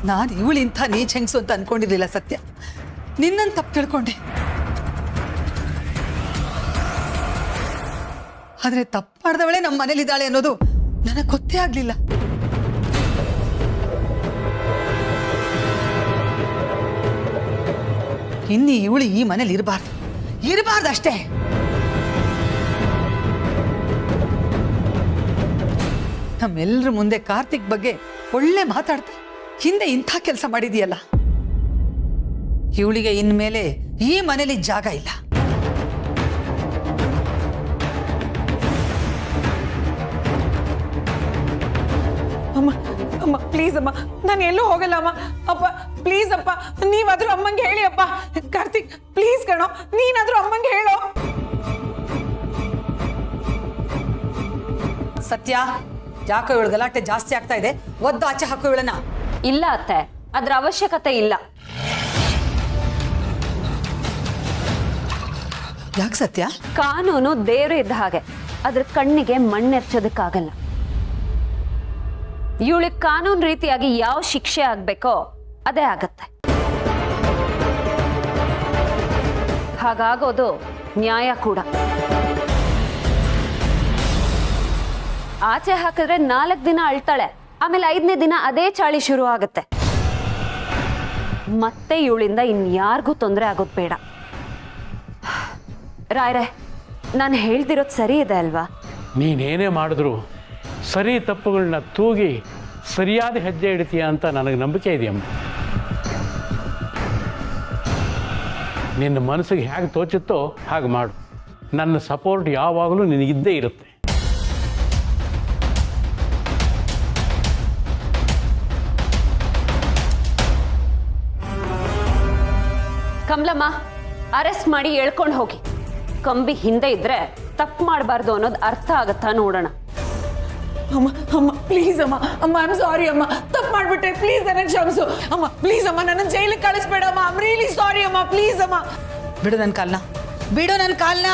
ನಾನು ಇವಳಿಂಥ ನೀಚ್ ಹೆಂಗಸು ಅಂತ ಅನ್ಕೊಂಡಿರ್ಲಿಲ್ಲ ಸತ್ಯ. ನಿನ್ನನ್ನು ತಪ್ಪು ತಿಳ್ಕೊಂಡೆ. ಆದರೆ ತಪ್ಪು ಮಾಡಿದವಳೇ ನಮ್ಮ ಮನೇಲಿದ್ದಾಳೆ ಅನ್ನೋದು ನನಗೆ ಗೊತ್ತೇ ಆಗಲಿಲ್ಲ. ಇನ್ನು ಇವಳು ಈ ಮನೇಲಿ ಇರಬಾರ್ದು ಅಷ್ಟೇ. ನಮ್ಮೆಲ್ಲರ ಮುಂದೆ ಕಾರ್ತಿಕ್ ಬಗ್ಗೆ ಒಳ್ಳೆ ಮಾತಾಡ್ತಾ ಹಿಂದೆ ಇಂಥ ಕೆಲಸ ಮಾಡಿದೀಯಲ್ಲ. ಇವಳಿಗೆ ಇನ್ಮೇಲೆ ಈ ಮನೇಲಿ ಜಾಗ ಇಲ್ಲ. ಅಮ್ಮ ಅಮ್ಮ ಪ್ಲೀಸ್ ಅಮ್ಮ, ನಾನು ಎಲ್ಲೂ ಹೋಗಲ್ಲ ಅಮ್ಮ. ಅಪ್ಪ ಪ್ಲೀಸ್ ಅಪ್ಪ, ನೀವಾದ್ರೂ ಅಮ್ಮಂಗೆ ಹೇಳಿ ಅಪ್ಪ. ಕಾರ್ತಿಕ್ ಪ್ಲೀಸ್ ಕಣೋ, ನೀನಾದ್ರೂ ಅಮ್ಮಂಗೆ ಹೇಳೋ. ಸತ್ಯ, ಯಾಕೋ ಇವಳು ಗಲಾಟೆ ಜಾಸ್ತಿ ಆಗ್ತಾ ಇದೆ. ಒದ್ದು ಆಚೆ ಹಾಕೋ ಇವಳನ್ನ. ಇಲ್ಲ ಅತ್ತೆ, ಅದ್ರ ಅವಶ್ಯಕತೆ ಇಲ್ಲ. ಯಾಕೆ ಸತ್ಯ? ಕಾನೂನು ದೇವ್ರು ಇದ್ದ ಹಾಗೆ, ಅದ್ರ ಕಣ್ಣಿಗೆ ಮಣ್ಣೆರ್ಚೋದಕ್ಕಾಗಲ್ಲ. ಇವಳಿಗೆ ಕಾನೂನು ರೀತಿಯಾಗಿ ಯಾವ ಶಿಕ್ಷೆ ಆಗ್ಬೇಕೋ ಅದೇ ಆಗತ್ತೆ. ಹಾಗಾಗೋದು ನ್ಯಾಯ ಕೂಡ. ಆಚೆ ಹಾಕಿದ್ರೆ 4 ದಿನ ಅಳ್ತಾಳೆ, ಆಮೇಲೆ 5ನೇ ದಿನ ಅದೇ ಚಾಳಿ ಶುರು ಆಗುತ್ತೆ. ಮತ್ತೆ ಇವಳಿಂದ ಇನ್ಯಾರಿಗೂ ತೊಂದರೆ ಆಗೋದು ಬೇಡ. ರಾಯ್ರೆ, ನಾನು ಹೇಳ್ತಿರೋದು ಸರಿ ಇದೆ ಅಲ್ವಾ? ನೀನೇನೇ ಮಾಡಿದ್ರು ಸರಿ ತಪ್ಪುಗಳನ್ನ ತೂಗಿ ಸರಿಯಾದ ಹೆಜ್ಜೆ ಇಡ್ತೀಯ ಅಂತ ನನಗೆ ನಂಬಿಕೆ ಇದೆಯಮ್ಮ. ನಿನ್ನ ಮನಸ್ಸಿಗೆ ಹೇಗೆ ತೋಚುತ್ತೋ ಹಾಗೆ ಮಾಡು. ನನ್ನ ಸಪೋರ್ಟ್ ಯಾವಾಗಲೂ ನಿನಗಿದ್ದೇ ಇರುತ್ತೆ. ಕಮಲಮ್ಮ, ಅರೆಸ್ಟ್ ಮಾಡಿ ಎಳ್ಕೊಂಡು ಹೋಗಿ. ಕಂಬಿ ಹಿಂದೆ ಇದ್ರೆ ತಪ್ಪು ಮಾಡಬಾರ್ದು ಅನ್ನೋದು ಅರ್ಥ ಆಗತ್ತಾ ನೋಡೋಣ. ಅಮ್ಮ ಅಮ್ಮ ಪ್ಲೀಸ್ ಅಮ್ಮ. ಅಮ್ಮ ಐ ಆಮ್ ಸಾರಿ ಅಮ್ಮ, ತಪ್ಪು ಮಾಡ್ಬಿಟ್ಟೆ. ಪ್ಲೀಸ್ ನನಗೆ ಕ್ಷಮಿಸು ಅಮ್ಮ. ಪ್ಲೀಸ್ ಅಮ್ಮ, ನನ್ನ ಜೈಲಿಗೆ ಕಳಿಸ್ಬೇಡ ಅಮ್ಮ. ಐ ಆಮ್ ರಿಯಲಿ ಸಾರಿ ಅಮ್ಮ. ಪ್ಲೀಸ್ ಅಮ್ಮ. ಬಿಡು ನನ್ನ ಕಾಲ್ನ.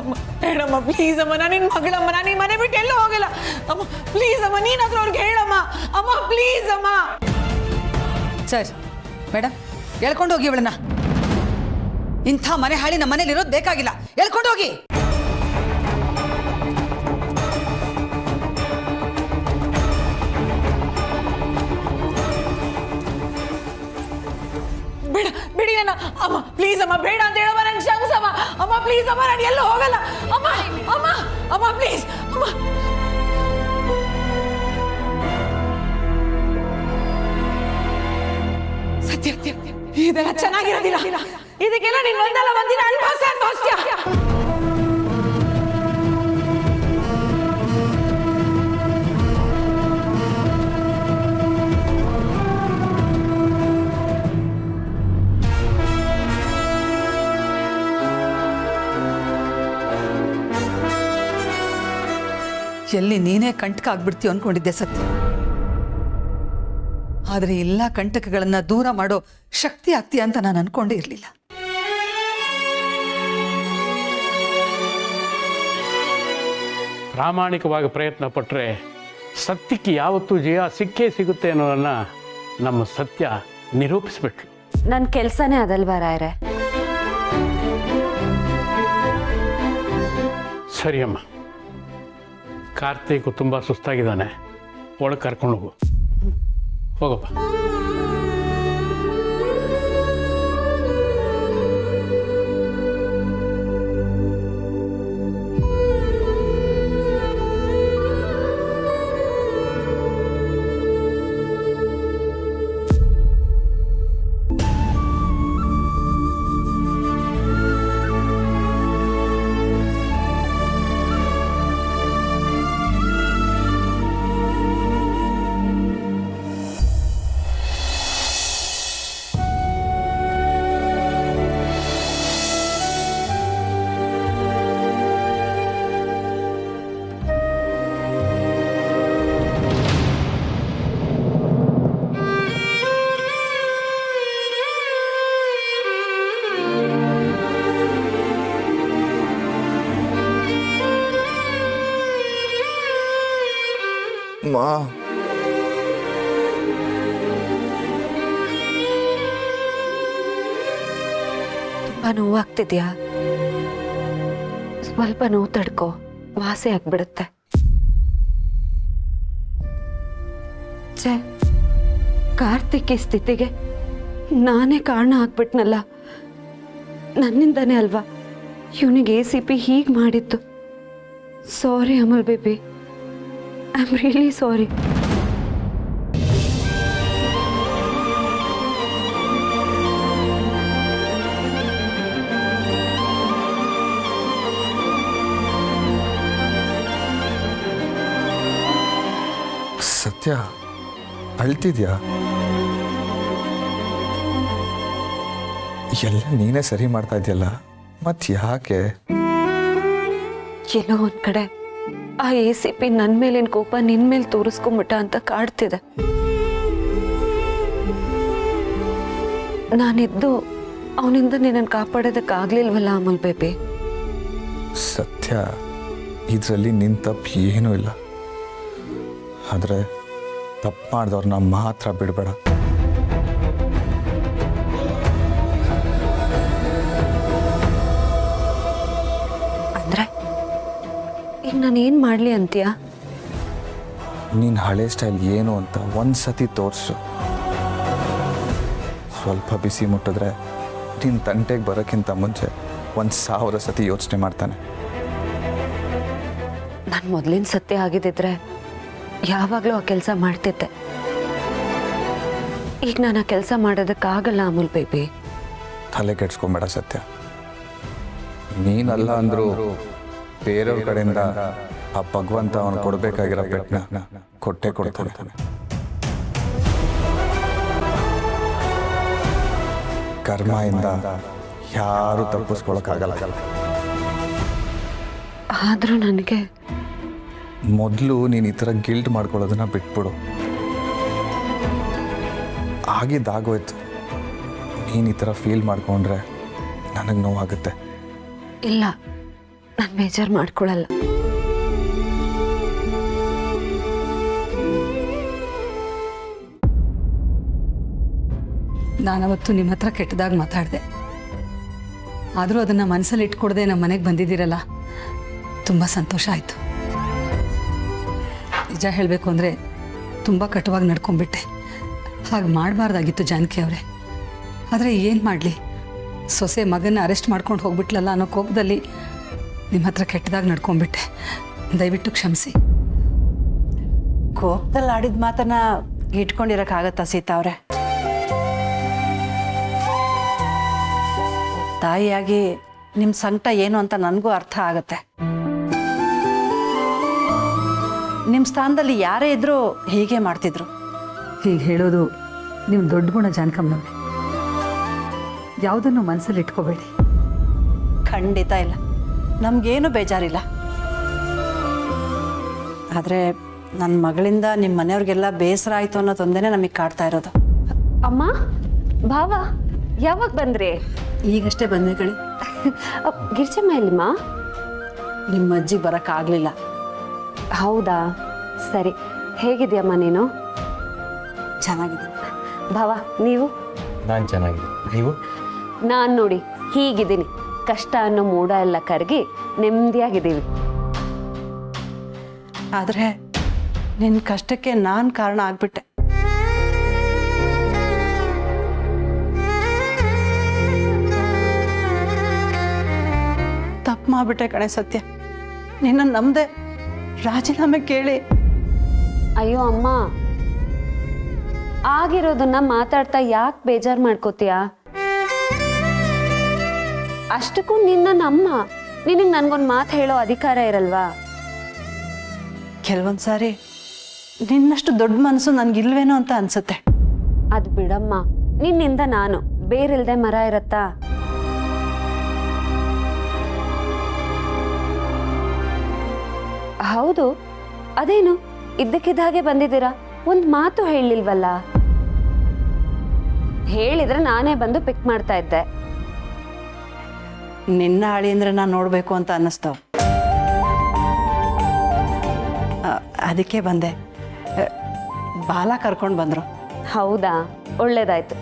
ಅಮ್ಮ ಬೇಡಮ್ಮ, ಪ್ಲೀಸ್ ಅಮ್ಮ. ನಾನು ನಿನ್ನ ಮಗಳಮ್ಮ, ನಾನು ಈ ಮನೆ ಬಿಟ್ಟು ಎಲ್ಲೂ ಹೋಗಲ್ಲ ಅಮ್ಮ. ಪ್ಲೀಸ್ ಅಮ್ಮ, ನೀನಾದ್ರೂ ಅವ್ರಿಗೆ ಹೇಳಮ್ಮ. ಅಮ್ಮ ಪ್ಲೀಸ್ ಅಮ್ಮ. ಸರ್ ಮೇಡಮ್, ಹೇಳ್ಕೊಂಡು ಹೋಗಿ ಇವಳನ್ನ. ಇಂಥ ಮನೆ ಹಾಳಿ ನಮ್ಮ ಮನೇಲಿ ಇರೋದು ಬೇಕಾಗಿಲ್ಲ. ಹೇಳ್ಕೊಂಡು ಹೋಗಿ. ಬೇಡ ಬಿಡಿ ನನ್ನ. ಅಮ್ಮ ಪ್ಲೀಸ್ ಅಮ್ಮ, ಬೇಡ ಅಂತ ಹೇಳಮ್ಮ. ನನ್ಗೆ ಕ್ಷಮಿಸಮ್ಮ ಅಮ್ಮ. ಪ್ಲೀಸ್ ಅಮ್ಮ, ನಾನು ಎಲ್ಲೂ ಹೋಗಲ್ಲ ಅಮ್ಮ. ಅಮ್ಮ ಅಮ್ಮ ಪ್ಲೀಸ್ ಅಮ್ಮ. ಸತ್ಯ, ಇದೆಲ್ಲ ಚೆನ್ನಾಗಿರೋದಿಲ್ಲ. ಇದಕ್ಕೆಲ್ಲ ನೀನು ಒಂದಲ್ಲ ಒಂದಿನ ಅನುಭವಿಸ್ತೀಯ. ಎಲ್ಲಿ ನೀನೇ ಕಂಟಕ ಆಗ್ಬಿಡ್ತೀಯ ಅನ್ಕೊಂಡಿದ್ದೆ ಸತ್ಯ. ಆದರೆ ಎಲ್ಲ ಕಂಟಕಗಳನ್ನ ದೂರ ಮಾಡೋ ಶಕ್ತಿ ಆಗ್ತೀಯ ಅಂತ ನಾನು ಅನ್ಕೊಂಡೇ ಇರಲಿಲ್ಲ. ಪ್ರಾಮಾಣಿಕವಾಗಿ ಪ್ರಯತ್ನ ಪಟ್ಟರೆ ಸತ್ಯಕ್ಕೆ ಯಾವತ್ತೂ ಜಯ ಸಿಕ್ಕೇ ಸಿಗುತ್ತೆ ಅನ್ನೋದನ್ನು ನಮ್ಮ ಸತ್ಯ ನಿರೂಪಿಸ್ಬಿಟ್ಲು. ನನ್ನ ಕೆಲಸನೇ ಅದಲ್ವಾ ರಾಯ್ರೆ? ಸರಿಯಮ್ಮ, ಕಾರ್ತಿಕ್ ತುಂಬ ಸುಸ್ತಾಗಿದ್ದಾನೆ, ಒಳಗೆ ಕರ್ಕೊಂಡು ಹೋಗಪ್ಪ. ಮಾ ನೋವಾಗ್ತಿದ್ಯಾ? ಸ್ವಲ್ಪ ನೋವು ತಡ್ಕೋ, ವಾಸಿ ಆಗ್ಬಿಡುತ್ತೆ. ಛೇ, ಕಾರ್ತಿಕ್ ಈ ಸ್ಥಿತಿಗೆ ನಾನೇ ಕಾರಣ ಆಗ್ಬಿಟ್ನಲ್ಲ. ನನ್ನಿಂದಾನೇ ಅಲ್ವಾ ಇವನಿಗೆ ACP ಹೀಗೆ ಮಾಡಿದ್ದು. Sorry Amal baby, I am really sorry. Satya, ಅಳ್ತಿದ್ಯಾ? ಎಲ್ಲ ನೀನೇ ಸರಿ ಮಾಡ್ತಾ ಇದೆಯಲ್ಲ, ಮತ್ತೆ ಯಾಕೆ? ಎಲ್ಲೋ ಒಂದ್ ಕಡೆ ಆ ACP ನನ್ನ ಮೇಲಿನ ಕೋಪ ನಿನ್ ಮೇಲೆ ತೋರಿಸ್ಕೊಂಬಿಟ್ಟ ಅಂತ ಕಾಡ್ತಿದೆ. ನಾನಿದ್ದು ಅವನಿಂದ ನಿನ್ನನ್ನು ಕಾಪಾಡೋದಕ್ಕಾಗ್ಲಿಲ್ವಲ್ಲ ಅಮಲ್ ಬೇಬಿ. ಸತ್ಯ, ಇದರಲ್ಲಿ ನಿನ್ನ ತಪ್ಪು ಏನೂ ಇಲ್ಲ. ಆದರೆ ತಪ್ಪು ಮಾಡಿದವ್ರನ್ನ ಮಾತ್ರ ಬಿಡಬೇಡ. ಅಂದ್ರೆ ಈಗ ನಾನೇನು ಮಾಡಲಿ ಅಂತೀಯ? ನೀನು ಹಳೆ ಸ್ಟೈಲ್ ಏನು ಅಂತ ಒಂದು ಸತಿ ತೋರಿಸು. ಸ್ವಲ್ಪ ಬಿಸಿ ಮುಟ್ಟಿದ್ರೆ ನಿನ್ನ ತಂಟೆಗೆ ಬರೋಕ್ಕಿಂತ ಮುಂಚೆ 1000 ಸತಿ ಯೋಚನೆ ಮಾಡ್ತಾನೆ. ನಾನು ಮೊದಲಿನ ಸತ್ಯ ಆಗಿದ್ದಿದ್ರೆ ಯಾವಾಗಲೂ ಆ ಕೆಲಸ ಮಾಡ್ತಿದ್ದೆ. ಈಗ ನಾನು ಆ ಕೆಲಸ ಮಾಡೋದಕ್ಕಾಗಲ್ಲ ಅಮುಲ್ ಬೇಬಿ. ತಲೆ ಕೆಡ್ಸ್ಕೊಂಬೇಡ ಸತ್ಯ. ನೀನಲ್ಲ ಅಂದರೂ ಬೇರೆಯವ್ರ ಕಡೆಯಿಂದ ಆ ಭಗವಂತ ಅವನು ಕೊಡಬೇಕಾಗಿರೋ ಬೆಟ್ಟನ ಕೊಟ್ಟೆ ಕೊಡ್ತಾನೆ. ಕರ್ಮದಿಂದ ಯಾರೂ ತಪ್ಪಿಸ್ಕೊಳಕ್ಕಾಗಲ್ಲ. ಆದರೂ ನನಗೆ ಮೊದಲು ನೀನು ಈ ಥರ ಗಿಲ್ಟ್ ಮಾಡ್ಕೊಳ್ಳೋದನ್ನ ಬಿಟ್ಬಿಡು. ಆಗಿದ್ದಾಗೋಯ್ತು. ನೀನು ಈ ಥರ ಫೀಲ್ ಮಾಡ್ಕೊಂಡ್ರೆ ನನಗೆ ನೋವಾಗುತ್ತೆ. ಇಲ್ಲ, ನಾನು ಬೇಜಾರು ಮಾಡ್ಕೊಳ್ಳಲ್ಲ. ನಾನವತ್ತು ನಿಮ್ಮ ಹತ್ರ ಕೆಟ್ಟದಾಗಿ ಮಾತಾಡಿದೆ. ಆದರೂ ಅದನ್ನು ಮನಸ್ಸಲ್ಲಿ ಇಟ್ಕೊಡದೆ ನಮ್ಮ ಮನೆಗೆ ಬಂದಿದ್ದೀರಲ್ಲ, ತುಂಬ ಸಂತೋಷ ಆಯಿತು. ನಿಜ ಹೇಳಬೇಕು ಅಂದರೆ ತುಂಬ ಕಟುವಾಗಿ ನಡ್ಕೊಂಡ್ಬಿಟ್ಟೆ. ಹಾಗೆ ಮಾಡಬಾರ್ದಾಗಿತ್ತು ಜಾನಕಿ ಅವರೇ. ಆದರೆ ಏನು ಮಾಡಲಿ, ಸೊಸೆ ಮಗನ ಅರೆಸ್ಟ್ ಮಾಡ್ಕೊಂಡು ಹೋಗ್ಬಿಟ್ಲಲ್ಲ ಅನ್ನೋ ಕೋಪದಲ್ಲಿ ನಿಮ್ಮ ಹತ್ರ ಕೆಟ್ಟದಾಗಿ ನಡ್ಕೊಂಡ್ಬಿಟ್ಟೆ. ದಯವಿಟ್ಟು ಕ್ಷಮಿಸಿ. ಕೋಪದಲ್ಲಿ ಆಡಿದ ಮಾತನ್ನ ಇಟ್ಕೊಂಡಿರಕ್ಕಾಗತ್ತಾ ಸೀತಾ ಅವರೇ? ತಾಯಿಯಾಗಿ ನಿಮ್ಮ ಸಂಕಟ ಏನು ಅಂತ ನನಗೂ ಅರ್ಥ ಆಗತ್ತೆ. ನಿಮ್ಮ ಸ್ಥಾನದಲ್ಲಿ ಯಾರೇ ಇದ್ರೂ ಹೀಗೆ ಮಾಡ್ತಿದ್ರು. ಹೀಗೆ ಹೇಳೋದು ನಿಮ್ಮ ದೊಡ್ಡ ಗುಣ ಜಾನಕಮ್ಮನವ್ರೆ. ಯಾವುದನ್ನು ಮನಸ್ಸಲ್ಲಿ ಇಟ್ಕೋಬೇಡಿ. ಖಂಡಿತ ಇಲ್ಲ, ನಮಗೇನು ಬೇಜಾರಿಲ್ಲ. ಆದರೆ ನನ್ನ ಮಗಳಿಂದ ನಿಮ್ಮ ಮನೆಯವ್ರಿಗೆಲ್ಲ ಬೇಸರ ಆಯಿತು ಅನ್ನೋದೊಂದೇ ನಮಗೆ ಕಾಡ್ತಾ ಇರೋದು. ಅಮ್ಮ, ಭಾವ ಯಾವಾಗ ಬಂದ್ರಿ? ಈಗಷ್ಟೇ ಬಂದ್ವಿ ಕಣಿ. ಗಿರ್ಜಮ್ಮ ಎಲ್ಲಿಮ್ಮ? ನಿಮ್ಮ ಅಜ್ಜಿಗೆ ಬರೋಕ್ಕಾಗಲಿಲ್ಲ. ಹೌದಾ, ಸರಿ. ಹೇಗಿದೆಯಮ್ಮ ನೀನು? ಚೆನ್ನಾಗಿದೆ. ಭಾವ ನೀವು? ನಾನು ಚೆನ್ನಾಗಿದೆ. ನೀವು? ನಾನು ನೋಡಿ ಹೀಗಿದ್ದೀನಿ. ಕಷ್ಟ ಅನ್ನೋ ಮೂಡ ಎಲ್ಲ ಕರಗಿ ನೆಮ್ಮದಿಯಾಗಿದ್ದೀವಿ. ಆದರೆ ನಿನ್ನ ಕಷ್ಟಕ್ಕೆ ನಾನು ಕಾರಣ ಆಗ್ಬಿಟ್ಟೆ. ತಪ್ಪು ಮಾಡ್ಬಿಟ್ಟೆ ಕಣೆ ಸತ್ಯ. ನಿನ್ನ ನಮ್ದೆ ರಾಜೀನಾಮೆ ಕೇಳಿ. ಅಯ್ಯೋ ಅಮ್ಮ, ಆಗಿರೋದನ್ನ ಮಾತಾಡ್ತಾ ಯಾಕೆ ಬೇಜಾರು ಮಾಡ್ಕೋತೀಯ? ಅಷ್ಟಕ್ಕೂ ನಿನ್ನ ನಮ್ಮ ನಿನಗೆ ನನ್ಗೊಂದು ಮಾತು ಹೇಳೋ ಅಧಿಕಾರ ಇರಲ್ವಾ? ಕೆಲವೊಂದ್ಸಾರಿ ನಿನ್ನಷ್ಟು ದೊಡ್ಡ ಮನಸ್ಸು ನನ್ಗಿಲ್ವೇನೋ ಅಂತ ಅನ್ಸುತ್ತೆ. ಅದು ಬಿಡಮ್ಮ, ನಿನ್ನಿಂದ ನಾನು ಬೇರಿಲ್ದೆ ಮರ ಇರತ್ತಾ? ಹೌದು, ಅದೇನು ಇದ್ದಕ್ಕಿದ್ದ ಹಾಗೆ ಬಂದಿದ್ದೀರಾ? ಒಂದು ಮಾತು ಹೇಳಿಲ್ವಲ್ಲ? ಹೇಳಿದ್ರೆ ನಾನೇ ಬಂದು ಪಿಕ್ ಮಾಡ್ತಾ ಇದ್ದೆ. ನಿನ್ನ ಹಾಳಿ ಅಂದ್ರೆ ನಾನು ನೋಡ್ಬೇಕು ಅಂತ ಅನ್ನಿಸ್ತಾವ, ಅದಕ್ಕೆ ಬಂದೆ. ಬಾಲ ಕರ್ಕೊಂಡು ಬಂದ್ರು. ಹೌದಾ, ಒಳ್ಳೇದಾಯ್ತು.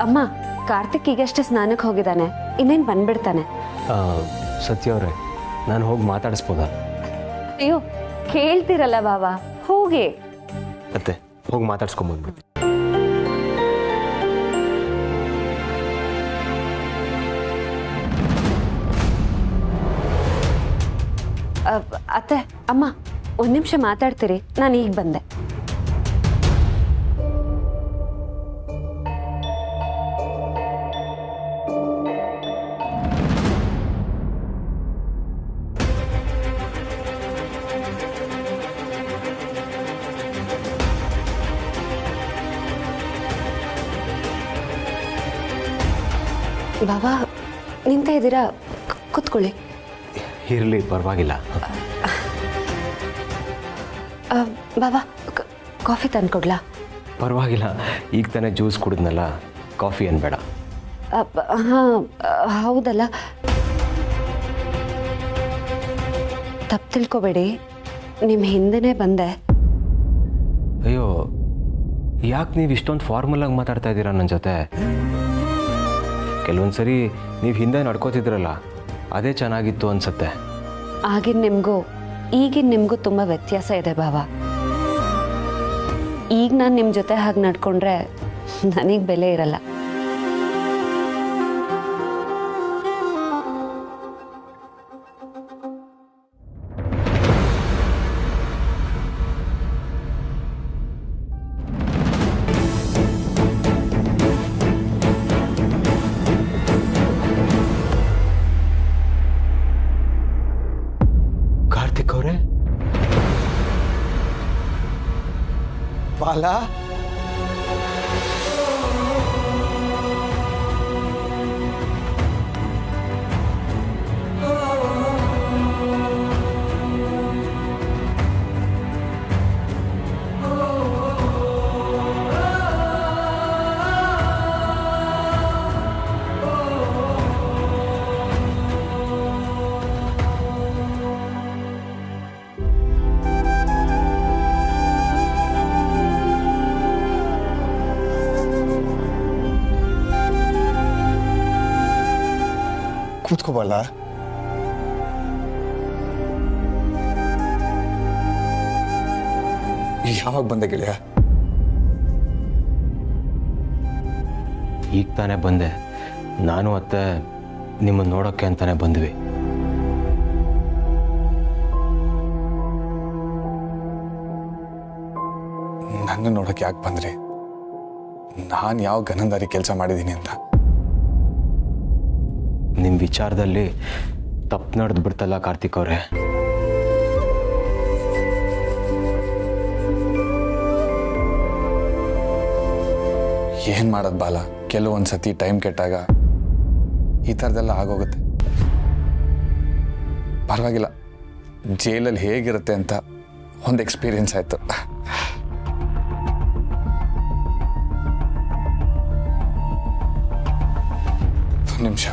ಅಮ್ಮ, ಕಾರ್ತಿಕ್ ಈಗಷ್ಟೇ ಸ್ನಾನಕ್ಕೆ ಹೋಗಿದ್ದಾನೆ. ಇನ್ನೇನು ಬಂದ್ಬಿಡ್ತಾನೆ. ಸತ್ಯ ಅವರೇ, ನಾನು ಹೋಗಿ ಮಾತಾಡಿಸ್ಬೋದಾ? ಅಯ್ಯೋ ಕೇಳ್ತಿರಲ್ಲ ಬಾವ, ಹೋಗಿ. ಮತ್ತೆ ಹೋಗಿ ಮಾತಾಡ್ಸ್ಕೊಂಬಂದ್ಬಿಟ್ಟು. ಅತ್ತೆ ಅಮ್ಮ, ಒಂದು ನಿಮಿಷ ಮಾತಾಡ್ತೀರಿ? ನಾನು ಈಗ ಬಂದೆ. ಬಾಬಾ ನಿಂತ ಇದ್ದೀರಾ? ಕೂತ್ಕೊಳ್ಳಿ. ಇರಲಿ, ಪರವಾಗಿಲ್ಲ. ಬಾಬಾ ಕಾಫಿ ತಂದ್ಕೊಡ್ಲಾ? ಪರವಾಗಿಲ್ಲ, ಈಗ ತಾನೇ ಜ್ಯೂಸ್ ಕುಡಿದ್ನಲ್ಲ, ಕಾಫಿ ಏನು ಬೇಡ. ಹಾಂ ಹೌದಲ್ಲ, ತಪ್ಪು ತಿಳ್ಕೊಬೇಡಿ, ನಿಮ್ಮ ಹಿಂದೆನೇ ಬಂದೆ. ಅಯ್ಯೋ, ಯಾಕೆ ನೀವು ಇಷ್ಟೊಂದು ಫಾರ್ಮಲಾಗಿ ಮಾತಾಡ್ತಾ ಇದ್ದೀರಾ ನನ್ನ ಜೊತೆ? ಕೆಲವೊಂದು ಸರಿ ನೀವು ಹಿಂದೆ ನಡ್ಕೋತಿದ್ರಲ್ಲ, ಅದೇ ಚೆನ್ನಾಗಿತ್ತು ಅನ್ಸುತ್ತೆ. ಆಗಿನ ನಿಮಗೂ ಈಗಿನ ನಿಮಗೂ ತುಂಬ ವ್ಯತ್ಯಾಸ ಇದೆ ಬಾವ. ಈಗ ನಾನು ನಿಮ್ಮ ಜೊತೆ ಹಾಗೆ ನಡ್ಕೊಂಡ್ರೆ ನನಗೆ ಬೆಲೆ ಇರಲ್ಲ. ಕಾರ್ತಿಕ್ ಅವರೇ, ಬಾಲಾ, ಕೂತ್ಕೋಬಲ್ಲ. ಯಾವಾಗ ಬಂದೆ ಗೆಳೆಯ? ಈಗ ತಾನೇ ಬಂದೆ. ನಾನು ಅತ್ತೆ ನಿಮ್ಮನ್ನು ನೋಡೋಕ್ಕೆ ಅಂತಾನೆ ಬಂದ್ವಿ. ನನ್ನ ನೋಡಕ್ಕೆ ಯಾಕೆ ಬಂದ್ರಿ? ನಾನು ಯಾವ ಗನಂದಾರಿ ಕೆಲಸ ಮಾಡಿದ್ದೀನಿ ಅಂತ? ನಿಮ್ಮ ವಿಚಾರದಲ್ಲಿ ತಪ್ಪು ನಡೆದು ಬಿಡ್ತಲ್ಲ ಕಾರ್ತಿಕ್ ಅವರೇ. ಏನು ಮಾಡೋದು ಬಾಲ, ಕೆಲವೊಂದು ಸತಿ ಟೈಮ್ ಕೆಟ್ಟಾಗ ಈ ಥರದ್ದೆಲ್ಲ ಆಗೋಗುತ್ತೆ. ಪರವಾಗಿಲ್ಲ, ಜೈಲಲ್ಲಿ ಹೇಗಿರುತ್ತೆ ಅಂತ ಒಂದು ಎಕ್ಸ್ಪೀರಿಯನ್ಸ್ ಆಯಿತು. ಒಂದು ನಿಮಿಷ.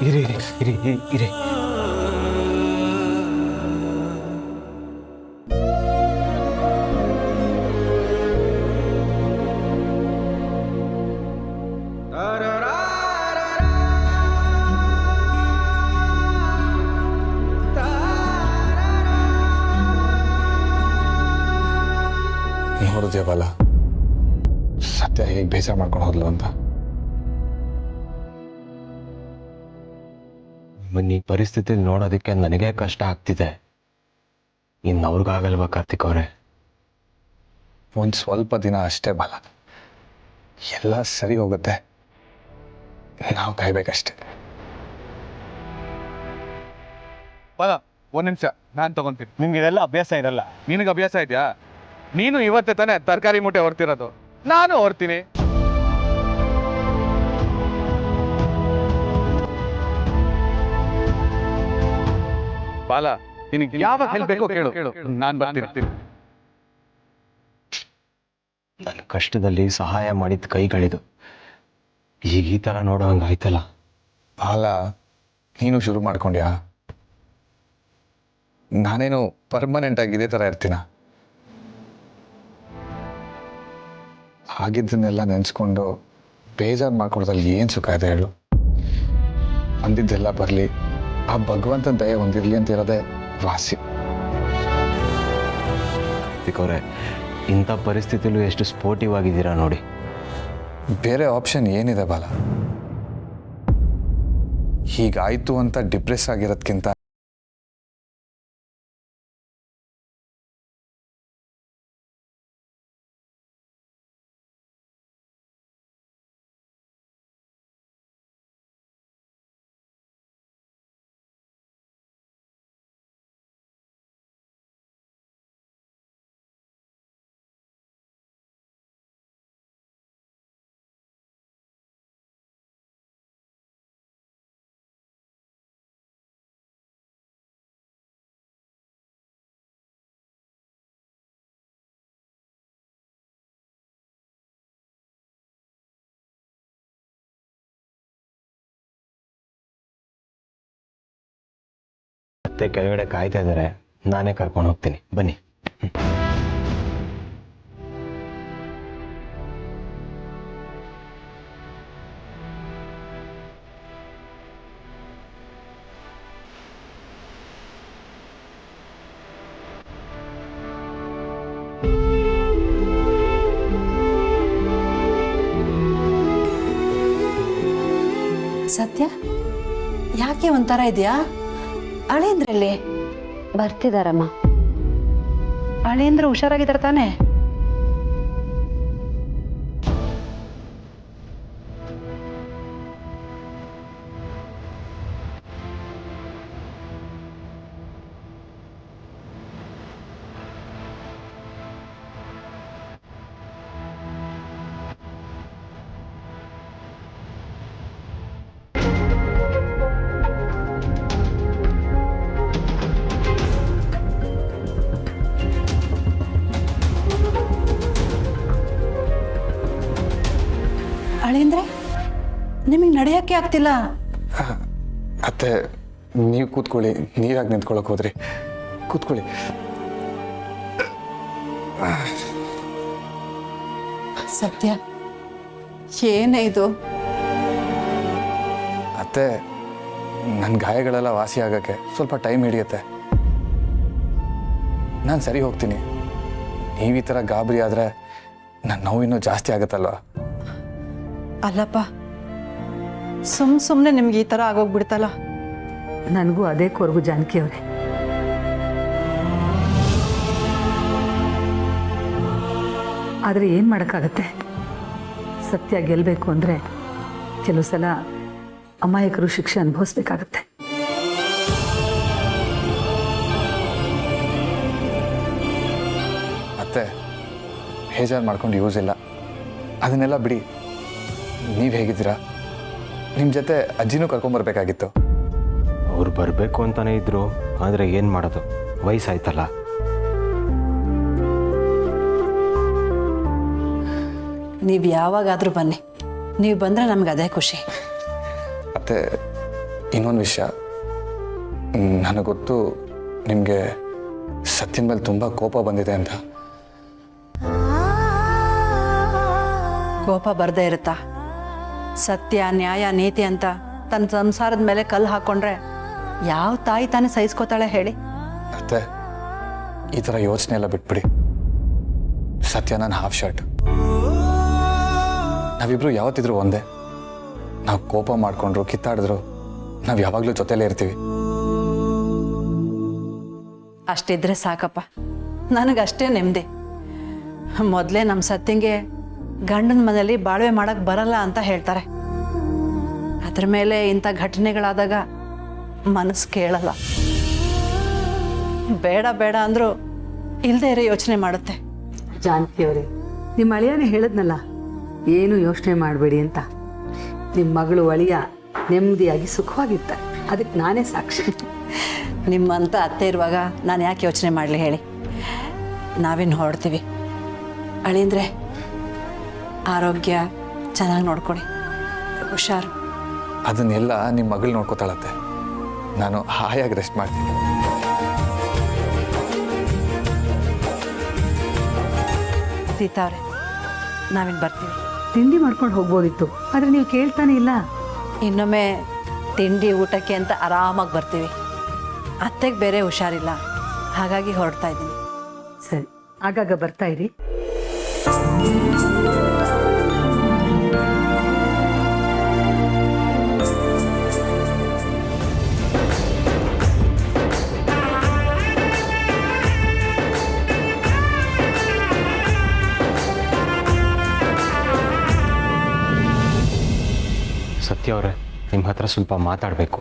ಇರಿ ಇರಿ ಇರಿ. ನೋಡಿದ್ಯಾ ಬಾಲ, ಸತ್ಯ ಹೇಗೆ ಬೇಜಾರು ಮಾಡ್ಕೊಂಡು ಹೋದ್ಲು ಅಂತ? ಈ ಪರಿಸ್ಥಿತಿಯಲ್ಲಿ ನೋಡೋದಕ್ಕೆ ನನಗೆ ಕಷ್ಟ ಆಗ್ತಿದೆ. ಇನ್ನು ಅವ್ರಿಗಾಗಲ್ವಾ ಕಾರ್ತಿಕ್ ಅವರೇ? ಒಂದು ಸ್ವಲ್ಪ ದಿನ ಅಷ್ಟೇ ಬಾಲ, ಎಲ್ಲ ಸರಿ ಹೋಗುತ್ತೆ. ನಾವು ಕಾಯ್ಬೇಕಷ್ಟೆ. ಬಾಲ, ಒಂದು ನಿಮಿಷ, ನಾನು ತಗೊಂತೀನಿ. ನಿಮ್ಗೆ ಇದೆಲ್ಲ ಅಭ್ಯಾಸ ಇರಲ್ಲ. ನಿನಗೆ ಅಭ್ಯಾಸ ಇದೆಯಾ? ನೀನು ಇವತ್ತೇ ತಾನೇ ತರಕಾರಿ ಮೂಟೆ ಹೊರ್ತಿರೋದು, ನಾನು ಹೊರ್ತೀನಿ. ಬಾಲ, ನಿನಗೆ ಯಾವಾಗ ಹೆಲ್ಪ್ ಬೇಕೋ ಕೇಳು, ನಾನು ಬರ್ತೀನಿ. ನನ್ನ ಕಷ್ಟದಲ್ಲಿ ಸಹಾಯ ಮಾಡಿದ ಕೈಗಳಿದು, ಈಗ ಈ ಥರ ನೋಡೋ ಹಂಗಾಯ್ತಲ್ಲ. ಬಾಲ, ನೀನು ಶುರು ಮಾಡ್ಕೊಂಡ್ಯಾ? ನಾನೇನು ಪರ್ಮನೆಂಟ್ ಆಗಿ ಇದೇ ಥರ ಇರ್ತೀನ? ಆಗಿದ್ದನ್ನೆಲ್ಲ ನೆನೆಸ್ಕೊಂಡು ಬೇಜಾರು ಮಾಡ್ಕೊಳ್ದಲ್ಲಿ ಏನು ಸುಖ ಇದೆ ಹೇಳು? ಅಂದಿದ್ದೆಲ್ಲ ಬರಲಿ, ಆ ಭಗವಂತನ ದಯ ಒಂದಿರಲಿ ಅಂತ ಇರೋದೇ ವಾಸಿ. ಅವರೇ, ಇಂಥ ಪರಿಸ್ಥಿತಿಲೂ ಎಷ್ಟು ಸ್ಪೋರ್ಟಿವ್ ಆಗಿದ್ದೀರಾ ನೋಡಿ. ಬೇರೆ ಆಪ್ಷನ್ ಏನಿದೆ ಬಾಲ? ಹೀಗಾಯ್ತು ಅಂತ ಡಿಪ್ರೆಸ್ ಆಗಿರೋದ್ಕಿಂತ ಮತ್ತೆ ಕೆಳಗಡೆ ಕಾಯ್ತಾ ಇದ್ದಾರೆ, ನಾನೇ ಕರ್ಕೊಂಡು ಹೋಗ್ತೀನಿ, ಬನ್ನಿ. ಸತ್ಯ, ಯಾಕೆ ಒಂಥರ ಇದೆಯಾ? ಅಳೇಂದ್ರಲ್ಲಿ ಬರ್ತಿದಾರಮ್ಮ. ಅಳೇಂದ್ರ ಹುಷಾರಾಗಿದ್ದಾರೆ ತಾನೆ? ಅಳೇಂದ್ರೆ, ನಿಮಗೆ ನಡೆಯೋಕ್ಕೆ ಆಗ್ತಿಲ್ಲ? ಅತ್ತೆ, ನೀವು ಕೂತ್ಕೊಳ್ಳಿ. ನೀರಾಗಿ ನಿಂತ್ಕೊಳ್ಳೋಕೆ ಹೋದ್ರಿ, ಕೂತ್ಕೊಳ್ಳಿ. ಸತ್ಯ, ಏನೇ ಇದು? ಅತ್ತೆ, ನನ್ನ ಗಾಯಗಳೆಲ್ಲ ವಾಸಿ ಆಗೋಕ್ಕೆ ಸ್ವಲ್ಪ ಟೈಮ್ ಹಿಡಿಯುತ್ತೆ. ನಾನು ಸರಿ ಹೋಗ್ತೀನಿ. ನೀವು ಈ ಥರ ಗಾಬರಿ ಆದರೆ ನನ್ನ ನೋವು ಇನ್ನೂ ಜಾಸ್ತಿ ಆಗುತ್ತಲ್ವ? ಅಲ್ಲಪ್ಪ, ಸುಮ್ಮನೆ ನಿಮ್ಗೆ ಈ ಥರ ಆಗೋಗ್ಬಿಡ್ತಲ್ಲ. ನನಗೂ ಅದೇ ಕೊರಗು ಜಾನಕಿ ಅವರೇ. ಆದರೆ ಏನು ಮಾಡೋಕ್ಕಾಗತ್ತೆ? ಸತ್ಯ ಗೆಲ್ಲಬೇಕು ಅಂದರೆ ಕೆಲವು ಸಲ ಅಮಾಯಕರು ಶಿಕ್ಷೆ ಅನುಭವಿಸ್ಬೇಕಾಗತ್ತೆ. ಅತ್ತೆ, ಬೇಜಾರು ಮಾಡ್ಕೊಂಡು ಯೂಸ್ ಇಲ್ಲ. ಅದನ್ನೆಲ್ಲ ಬಿಡಿ. ನೀವು ಹೇಗಿದ್ದೀರಾ? ನಿಮ್ಮ ಜೊತೆ ಅಜ್ಜಿನೂ ಕರ್ಕೊಂಬರ್ಬೇಕಾಗಿತ್ತು. ಅವ್ರು ಬರಬೇಕು ಅಂತಾನೆ ಇದ್ರು, ಆದರೆ ಏನು ಮಾಡೋದು, ವಯಸ್ಸಾಯ್ತಲ್ಲ. ನೀವು ಯಾವಾಗಾದರೂ ಬನ್ನಿ, ನೀವು ಬಂದರೆ ನಮ್ಗೆ ಅದೇ ಖುಷಿ. ಮತ್ತು ಇನ್ನೊಂದು ವಿಷಯ, ನನಗೆ ಗೊತ್ತು ನಿಮಗೆ ಸತ್ಯನ ಮೇಲೆ ತುಂಬ ಕೋಪ ಬಂದಿದೆ ಅಂತ. ಕೋಪ ಬರದೇ ಇರುತ್ತಾ? ಸತ್ಯ, ನ್ಯಾಯ, ನೀತಿ ಅಂತ ತನ್ನ ಸಂಸಾರದ ಮೇಲೆ ಕಲ್ಲು ಹಾಕ್ಕೊಂಡ್ರೆ ಯಾವ ತಾಯಿ ತಾನೇ ಸಹಿಸ್ಕೋತಾಳೆ ಹೇಳಿ? ಮತ್ತೆ ಈ ಥರ ಯೋಚನೆ ಎಲ್ಲ ಬಿಟ್ಬಿಡಿ. ಸತ್ಯ ನನ್ನ ಹಾಫ್ ಶರ್ಟ್. ನಾವಿಬ್ರು ಯಾವತ್ತಿದ್ರು ಒಂದೇ. ನಾವು ಕೋಪ ಮಾಡ್ಕೊಂಡ್ರು, ಕಿತ್ತಾಡಿದ್ರು, ನಾವು ಯಾವಾಗಲೂ ಜೊತೆಲೇ ಇರ್ತೀವಿ. ಅಷ್ಟಿದ್ರೆ ಸಾಕಪ್ಪ, ನನಗಷ್ಟೇ ನೆಮ್ಮದಿ. ಮೊದಲೇ ನಮ್ಮ ಸತ್ಯಂಗೆ ಗಂಡನ ಮನೆಯಲ್ಲಿ ಬಾಳ್ವೆ ಮಾಡಕ್ಕೆ ಬರಲ್ಲ ಅಂತ ಹೇಳ್ತಾರೆ. ಅದ್ರ ಮೇಲೆ ಇಂಥ ಘಟನೆಗಳಾದಾಗ ಮನಸ್ಸು ಕೇಳಲ್ಲ. ಬೇಡ ಬೇಡ ಅಂದರೂ ಇಲ್ಲದೆ ಇರೋ ಯೋಚನೆ ಮಾಡುತ್ತೆ. ಜಾನಕಿ ಅವರೇ, ನಿಮ್ಮ ಅಳಿಯನೇ ಹೇಳಿದ್ನಲ್ಲ, ಏನು ಯೋಚನೆ ಮಾಡಬೇಡಿ ಅಂತ. ನಿಮ್ಮ ಮಗಳು ಅಳಿಯ ನೆಮ್ಮದಿಯಾಗಿ ಸುಖವಾಗಿರ್ತಾರೆ, ಅದಕ್ಕೆ ನಾನೇ ಸಾಕ್ಷಿ. ನಿಮ್ಮಂತ ಅತ್ತೆ ಇರುವಾಗ ನಾನು ಯಾಕೆ ಯೋಚನೆ ಮಾಡಲಿ ಹೇಳಿ. ನಾವೇನು ಹೊರಡ್ತೀವಿ. ಅಳಿಂದ್ರೆ ಆರೋಗ್ಯ ಚೆನ್ನಾಗಿ ನೋಡ್ಕೊಳ್ಳಿ, ಹುಷಾರು. ಅದನ್ನೆಲ್ಲ ನಿಮ್ಮ ಮಗಳು ನೋಡ್ಕೋತಾಳತ್ತೆ. ನಾನು ಹಾಯಾಗಿ ರೆಸ್ಟ್ ಮಾಡ್ತೀನಿ. ಸೀತಾ ಅವ್ರೆ, ನಾವಿನ್ನು ಬರ್ತೀವಿ. ತಿಂಡಿ ಮಾಡ್ಕೊಂಡು ಹೋಗ್ಬೋದಿತ್ತು, ಆದರೆ ನೀವು ಕೇಳ್ತಾನೆ ಇಲ್ಲ. ಇನ್ನೊಮ್ಮೆ ತಿಂಡಿ ಊಟಕ್ಕೆ ಅಂತ ಆರಾಮಾಗಿ ಬರ್ತೀವಿ. ಅತ್ತೆಗೆ ಬೇರೆ ಹುಷಾರಿಲ್ಲ, ಹಾಗಾಗಿ ಹೊರಡ್ತಾ ಇದ್ದೀನಿ. ಸರಿ, ಆಗಾಗ ಬರ್ತಾ ಇರಿ. ಸತ್ಯ ಅವರೇ, ನಿಮ್ಮ ಹತ್ರ ಸ್ವಲ್ಪ ಮಾತಾಡಬೇಕು.